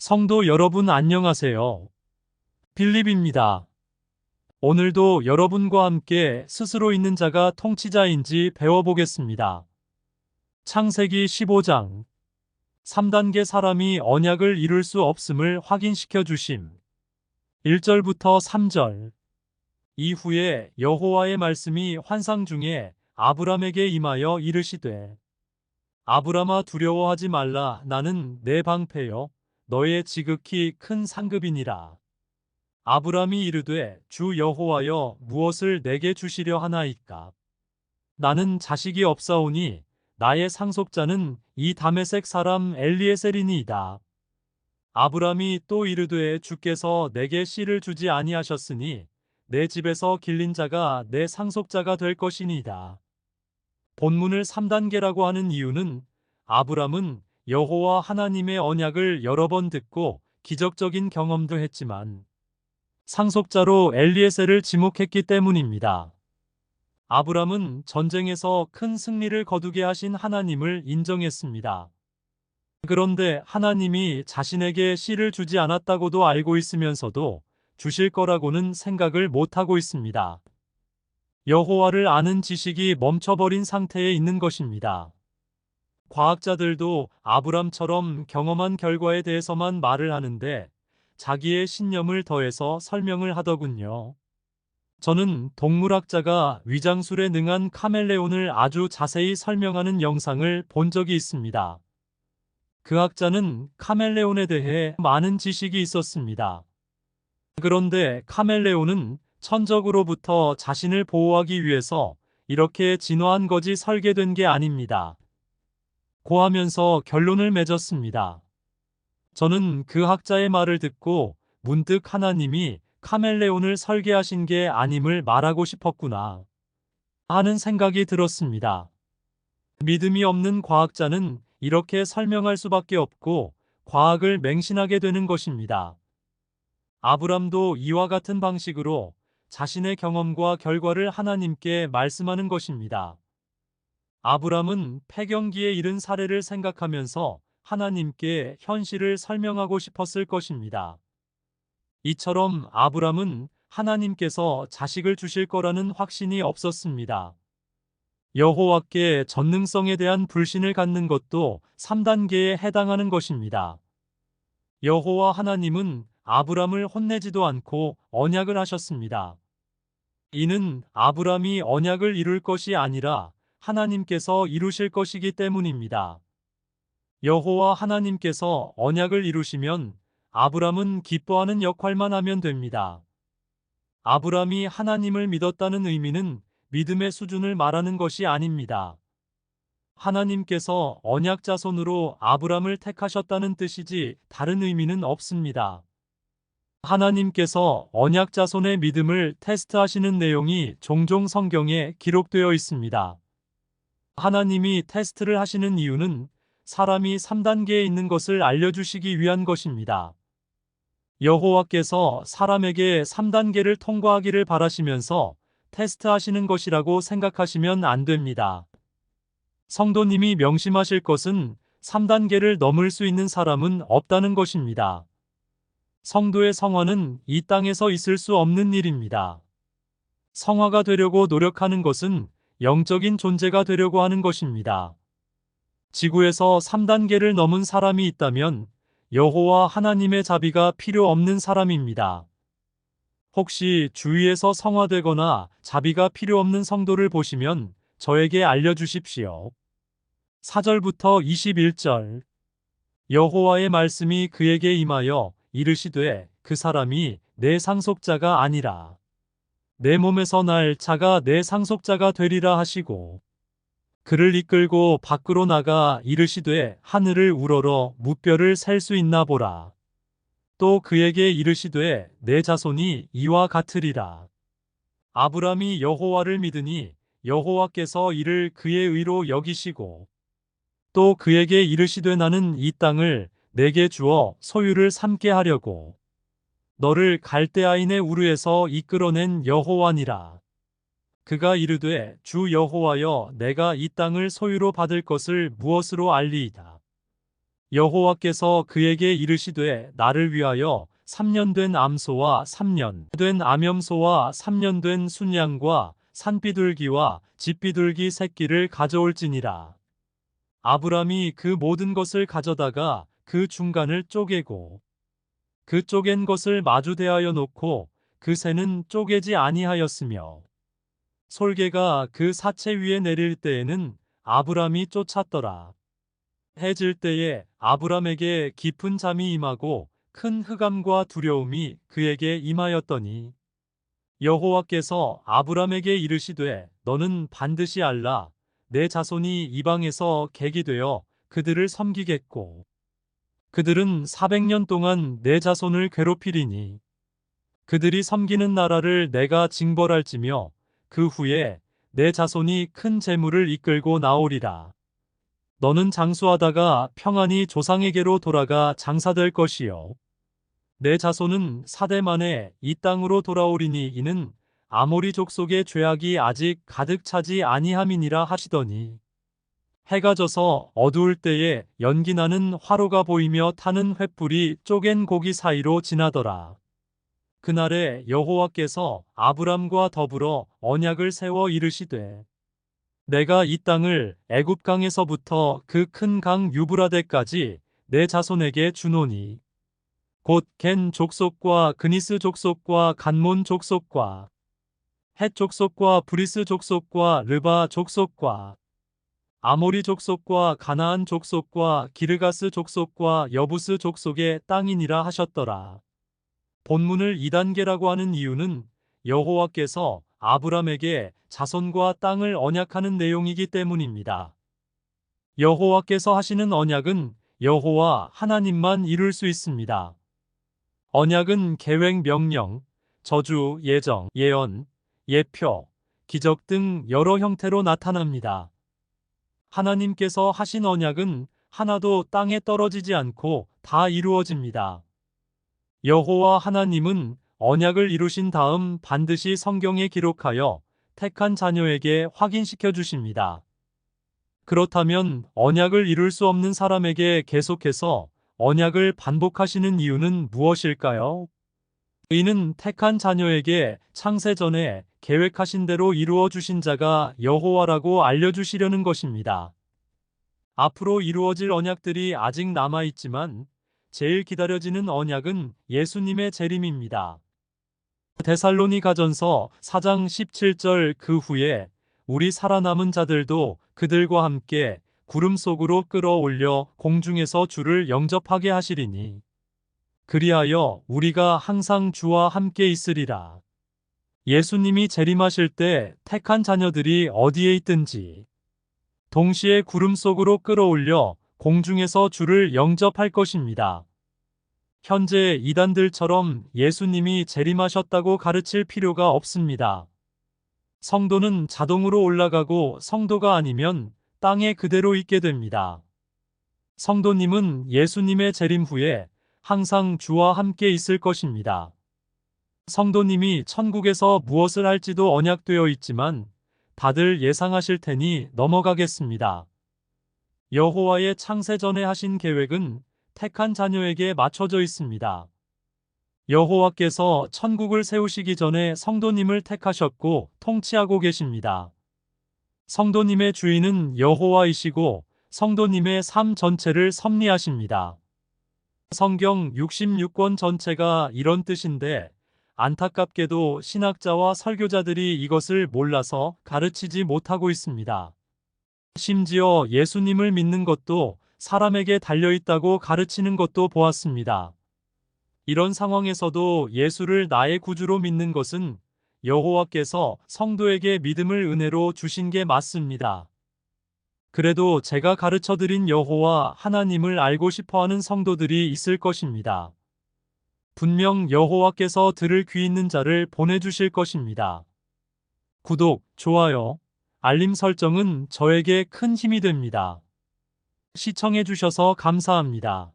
성도 여러분 안녕하세요. 빌립입니다. 오늘도 여러분과 함께 스스로 있는 자가 통치자인지 배워보겠습니다. 창세기 15장 3단계 사람이 언약을 이룰 수 없음을 확인시켜 주심. 1절부터 3절. 이후에 여호와의 말씀이 환상 중에 아브람에게 임하여 이르시되 아브람아 두려워하지 말라. 나는 내 방패여 너의 지극히 큰 상급이니라. 아브람이 이르되 주 여호와여 무엇을 내게 주시려 하나이까. 나는 자식이 없사오니 나의 상속자는 이 다메섹 사람 엘리에셀이니이다. 아브람이 또 이르되 주께서 내게 씨를 주지 아니하셨으니 내 집에서 길린 자가 내 상속자가 될 것이니이다. 본문을 3단계라고 하는 이유는 아브람은 여호와 하나님의 언약을 여러 번 듣고 기적적인 경험도 했지만 상속자로 엘리에셀을 지목했기 때문입니다. 아브람은 전쟁에서 큰 승리를 거두게 하신 하나님을 인정했습니다. 그런데 하나님이 자신에게 씨를 주지 않았다고도 알고 있으면서도 주실 거라고는 생각을 못하고 있습니다. 여호와를 아는 지식이 멈춰버린 상태에 있는 것입니다. 과학자들도 아브람처럼 경험한 결과에 대해서만 말을 하는데 자기의 신념을 더해서 설명을 하더군요. 저는 동물학자가 위장술에 능한 카멜레온을 아주 자세히 설명하는 영상을 본 적이 있습니다. 그 학자는 카멜레온에 대해 많은 지식이 있었습니다. 그런데 카멜레온은 천적으로부터 자신을 보호하기 위해서 이렇게 진화한 것이 설계된 게 아닙니다. 고하면서 결론을 맺었습니다. 저는 그 학자의 말을 듣고 문득 하나님이 카멜레온을 설계하신 게 아님을 말하고 싶었구나 하는 생각이 들었습니다. 믿음이 없는 과학자는 이렇게 설명할 수밖에 없고 과학을 맹신하게 되는 것입니다. 아브람도 이와 같은 방식으로 자신의 경험과 결과를 하나님께 말씀하는 것입니다. 아브람은 폐경기에 이른 사례를 생각하면서 하나님께 현실을 설명하고 싶었을 것입니다. 이처럼 아브람은 하나님께서 자식을 주실 거라는 확신이 없었습니다. 여호와께 전능성에 대한 불신을 갖는 것도 3단계에 해당하는 것입니다. 여호와 하나님은 아브람을 혼내지도 않고 언약을 하셨습니다. 이는 아브람이 언약을 이룰 것이 아니라 하나님께서 이루실 것이기 때문입니다. 여호와 하나님께서 언약을 이루시면 아브람은 기뻐하는 역할만 하면 됩니다. 아브람이 하나님을 믿었다는 의미는 믿음의 수준을 말하는 것이 아닙니다. 하나님께서 언약 자손으로 아브람을 택하셨다는 뜻이지 다른 의미는 없습니다. 하나님께서 언약 자손의 믿음을 테스트하시는 내용이 종종 성경에 기록되어 있습니다. 하나님이 테스트를 하시는 이유는 사람이 3단계에 있는 것을 알려주시기 위한 것입니다. 여호와께서 사람에게 3단계를 통과하기를 바라시면서 테스트하시는 것이라고 생각하시면 안 됩니다. 성도님이 명심하실 것은 3단계를 넘을 수 있는 사람은 없다는 것입니다. 성도의 성화는 이 땅에서 있을 수 없는 일입니다. 성화가 되려고 노력하는 것은 영적인 존재가 되려고 하는 것입니다. 지구에서 3단계를 넘은 사람이 있다면 여호와 하나님의 자비가 필요 없는 사람입니다. 혹시 주위에서 성화되거나 자비가 필요 없는 성도를 보시면 저에게 알려주십시오. 4절부터 21절. 여호와의 말씀이 그에게 임하여 이르시되 그 사람이 내 상속자가 아니라 내 몸에서 날 자가 내 상속자가 되리라 하시고 그를 이끌고 밖으로 나가 이르시되 하늘을 우러러 무뼈를 셀 수 있나 보라. 또 그에게 이르시되 내 자손이 이와 같으리라. 아브람이 여호와를 믿으니 여호와께서 이를 그의 의로 여기시고 또 그에게 이르시되 나는 이 땅을 내게 주어 소유를 삼게 하려고 너를 갈대아인의 우르에서 이끌어낸 여호와니라. 그가 이르되 주 여호와여 내가 이 땅을 소유로 받을 것을 무엇으로 알리이다. 여호와께서 그에게 이르시되 나를 위하여 3년 된 암소와 3년 된 암염소와 3년 된 순양과 산비둘기와 집비둘기 새끼를 가져올지니라. 아브람이 그 모든 것을 가져다가 그 중간을 쪼개고 그 쪼갠 것을 마주 대하여 놓고 그 새는 쪼개지 아니하였으며 솔개가 그 사체 위에 내릴 때에는 아브람이 쫓았더라. 해질 때에 아브람에게 깊은 잠이 임하고 큰 흑암과 두려움이 그에게 임하였더니 여호와께서 아브람에게 이르시되 너는 반드시 알라. 내 자손이 이방에서 객이 되어 그들을 섬기겠고 그들은 400년 동안 내 자손을 괴롭히리니 그들이 섬기는 나라를 내가 징벌할지며 그 후에 내 자손이 큰 재물을 이끌고 나오리라. 너는 장수하다가 평안히 조상에게로 돌아가 장사될 것이요. 내 자손은 4대 만에 이 땅으로 돌아오리니 이는 아모리 족속의 죄악이 아직 가득 차지 아니함이니라 하시더니 해가 져서 어두울 때에 연기 나는 화로가 보이며 타는 횃불이 쪼갠 고기 사이로 지나더라. 그날에 여호와께서 아브람과 더불어 언약을 세워 이르시되 내가 이 땅을 애굽강에서부터 그 큰 강 유브라데까지 내 자손에게 주노니 곧 겐 족속과 그니스 족속과 간몬 족속과 헷 족속과 브리스 족속과 르바 족속과 아모리 족속과 가나안 족속과 기르가스 족속과 여부스 족속의 땅이니라 하셨더라. 본문을 2단계라고 하는 이유는 여호와께서 아브람에게 자손과 땅을 언약하는 내용이기 때문입니다. 여호와께서 하시는 언약은 여호와 하나님만 이룰 수 있습니다. 언약은 계획, 명령, 저주, 예정, 예언, 예표, 기적 등 여러 형태로 나타납니다. 하나님께서 하신 언약은 하나도 땅에 떨어지지 않고 다 이루어집니다. 여호와 하나님은 언약을 이루신 다음 반드시 성경에 기록하여 택한 자녀에게 확인시켜 주십니다. 그렇다면 언약을 이룰 수 없는 사람에게 계속해서 언약을 반복하시는 이유는 무엇일까요? 이는 택한 자녀에게 창세전에 계획하신 대로 이루어 주신 자가 여호와라고 알려주시려는 것입니다. 앞으로 이루어질 언약들이 아직 남아있지만 제일 기다려지는 언약은 예수님의 재림입니다. 데살로니가전서 4장 17절 그 후에 우리 살아남은 자들도 그들과 함께 구름 속으로 끌어올려 공중에서 주를 영접하게 하시리니 그리하여 우리가 항상 주와 함께 있으리라. 예수님이 재림하실 때 택한 자녀들이 어디에 있든지 동시에 구름 속으로 끌어올려 공중에서 주를 영접할 것입니다. 현재 이단들처럼 예수님이 재림하셨다고 가르칠 필요가 없습니다. 성도는 자동으로 올라가고 성도가 아니면 땅에 그대로 있게 됩니다. 성도님은 예수님의 재림 후에 항상 주와 함께 있을 것입니다. 성도님이 천국에서 무엇을 할지도 언약되어 있지만 다들 예상하실 테니 넘어가겠습니다. 여호와의 창세전에 하신 계획은 택한 자녀에게 맞춰져 있습니다. 여호와께서 천국을 세우시기 전에 성도님을 택하셨고 통치하고 계십니다. 성도님의 주인은 여호와이시고 성도님의 삶 전체를 섭리하십니다. 성경 66권 전체가 이런 뜻인데 안타깝게도 신학자와 설교자들이 이것을 몰라서 가르치지 못하고 있습니다. 심지어 예수님을 믿는 것도 사람에게 달려있다고 가르치는 것도 보았습니다. 이런 상황에서도 예수를 나의 구주로 믿는 것은 여호와께서 성도에게 믿음을 은혜로 주신 게 맞습니다. 그래도 제가 가르쳐드린 여호와 하나님을 알고 싶어하는 성도들이 있을 것입니다. 분명 여호와께서 들을 귀 있는 자를 보내주실 것입니다. 구독, 좋아요, 알림 설정은 저에게 큰 힘이 됩니다. 시청해주셔서 감사합니다.